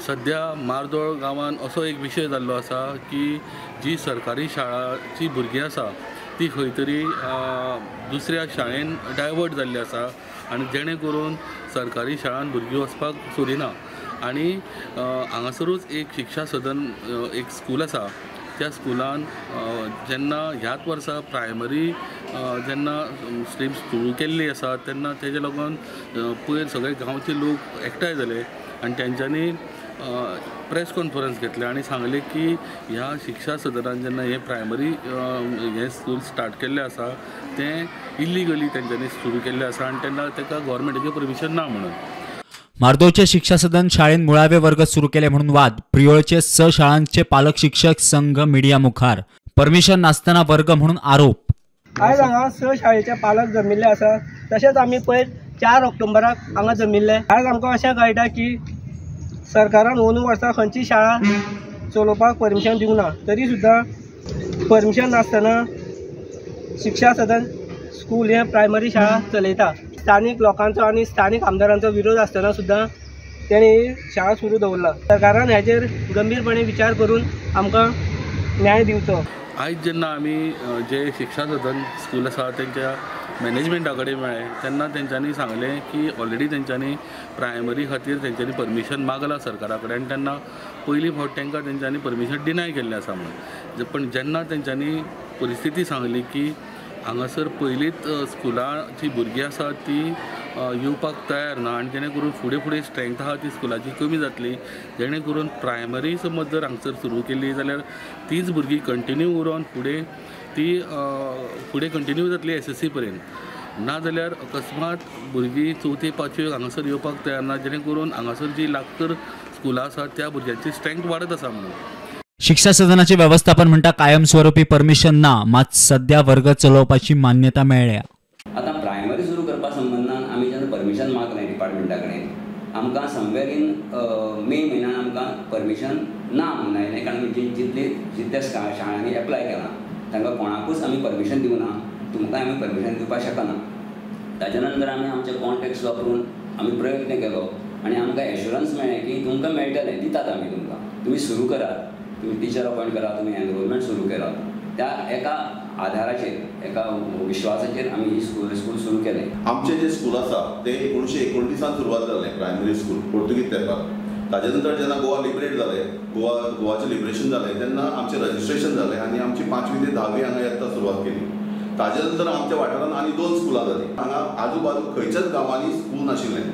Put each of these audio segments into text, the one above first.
सध्या मारदोळ गांवांत असो एक विशय जाल्लो आसा की जी सरकारी शाळाची भुरगीं आसा ती खंय तरी दुसऱ्या शाळेन डायवर्ट जाल्ली आसा आनी जेणे करून सरकारी शाळांत भुरगीं वचपाक सोदिना आनी हांगासरूच एक शिक्षा सदन एक स्कूल आसा त्या स्कुलान जेन्ना ह्याच वर्सा प्रायमरी जेन्ना स्ट्रीम सुरू केल्ली आसा तेन्ना तेजे लागून पयर सगळे गांवचे लोक एकठांय जाले आनी तेंच्यांनी प्रेस कॉन्फरन्स घेतले आनी सांगले की ह्या शिक्षा सदनान जेन्ना हे प्रायमरी हे स्कूल स्टार्ट केल्ले आसा तें इल्लिगली तेंच्यांनी सुरू केल्ले आसा आनी तेन्ना ताका गव्हर्मेंटाचें परमिशन ना म्हणून। मारदोळचे शिक्षा सदन शाळेन मुळावे वर्ग सुरू केले म्हणून वाद, प्रियोळचे स शाळांचे पालक शिक्षक संघ मिडिया मुखार, परमिशन नासतना वर्ग म्हणून आरोप। आयज हांगा स शाळेचे पालक जमिल्ले आसा, तशेंच आमी पयर 4 ऑक्टोबराक हांगा जमिल्ले। आयज आमकां अशें कळटा की सरकारान 2 वर्सां खंयची शाळा चलोवपाक परमिशन दिवंक ना, तरी सुद्दां परमिशन नासतना शिक्षा सदन स्कूल हे प्रायमरी शाळा चलयता। स्थानीक लोकांचो आनी स्थानीक आमदारांचो विरोध आसतना सुद्दां तेणी शाळा सुरू दवरला। सरकारान हेजेर गंभीरपणे विचार करून आमकां न्याय दिवचो। आयज जेन्ना आमी जे शिक्षा सदन स्कूल आसा तेंच्या मॅनेजमेंटा कडेन मेळ्ळे तेन्ना तेंच्यांनी सांगलें की ऑलरेडी तेंच्यांनी प्रायमरी खातीर तेंच्यांनी परमिशन मागला सरकारा कडेन आनी तेन्ना पयलीं फावट तांकां तेंच्यांनी परमिशन डिनाय केल्लें आसा म्हणून। पण जेन्ना तेंच्यांनी परिस्थिती सांगली की हांगासर पयलींच स्कुलाची भुरगीं आसा ती येवपाक तयार ना आनी जेणे करून फुडें फुडें स्ट्रेंथ आहा ती स्कुलाची कमी जातली, जेणे करून प्रायमरी समज जर हांगसर सुरू केली जाल्यार तीच भुरगीं कंटिन्यू उरोवन फुडें ती फुडें कंटिन्यू जातली SSC पर्यंत, ना जाल्यार अकस्मात भुरगीं 4थी 5वी हांगासर येवपाक तयार ना, जेणे करून हांगासर जी लागतर स्कुलां आसा त्या भुरग्यांची स्ट्रेंथ वाडत आसा म्हणून। शिक्षा सदनाचे व्यवस्थापन म्हणटा कायमस्वरूपी परमिशन ना, मात सध्या वर्ग चलोवपाची मान्यता मेळ्ळ्या। आता प्रायमरी सुरू करपा संबंधान आमी जेन्ना परमिशन मागलें डिपार्टमेंटा कडेन, आमकां समवेर इन मे म्हयन्यान आमकां परमिशन ना म्हणून आयलें, कारण जितल्या शाळांनी एप्लाय केला तांकां कोणाकूच आमी परमिशन दिवना, तुमकां आमी परमिशन दिवपाक शकना। ताच्या नंतर आमी आमचे कॉन्टॅक्ट्स वापरून आमी प्रयत्न केलो आनी आमकां एश्युरन्स मेळ्ळें की तुमकां मेळटलें, दितात आमी तुमकां, तुमी सुरू करात, तुम्ही टीचर अपॉइंट करा, तुम्ही एनरोलमेंट सुरू केला। त्या एका आधाराचेर एका विश्वासाचेर आमी ही स्कूल सुरू केलें। आमचे जे स्कूल आसा ते 1929 सुरवात जालें प्रायमरी स्कूल पोर्तुगीज तेंपार। ताजे नंतर जेन्ना गोवा लिबरेट जालें, गोवाचें लिबरेशन जालें तेन्ना आमचें रजिस्ट्रेशन जालें आनी आमची 5वी ते 10वी हांगा येता सुरवात केली। ताजे नंतर आमच्या वाठारांत आनी 2 स्कुलां जालीं। हांगा आजू बाजू खंयच्याच गांवांनी स्कूल नाशिल्लें,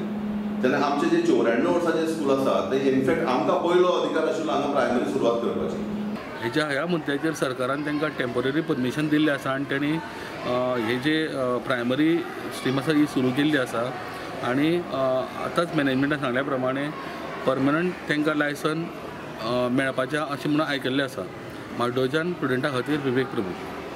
तेन्ना आमचे जे 94 वर्सांचे स्कूल आसा ते इनफॅक्ट आमकां पयलो अधिकार आशिल्लो हांगा प्रायमरी सुरवात करपाची। ह्या मुद्द्याचेर सरकारान तांकां टेम्पररी परमिशन दिल्लें आसा आनी तेणी हे जे प्रायमरी स्ट्रीम आसा ही सुरू केल्ली आसा आनी आतांच मॅनेजमेंटान सांगल्या प्रमाणे परमनंट तांकां लायसन मेळपाचें अशें म्हणून आयकल्लें आसा। मार्दोळच्यान स्टुडंटा खातीर विवेक प्रभू।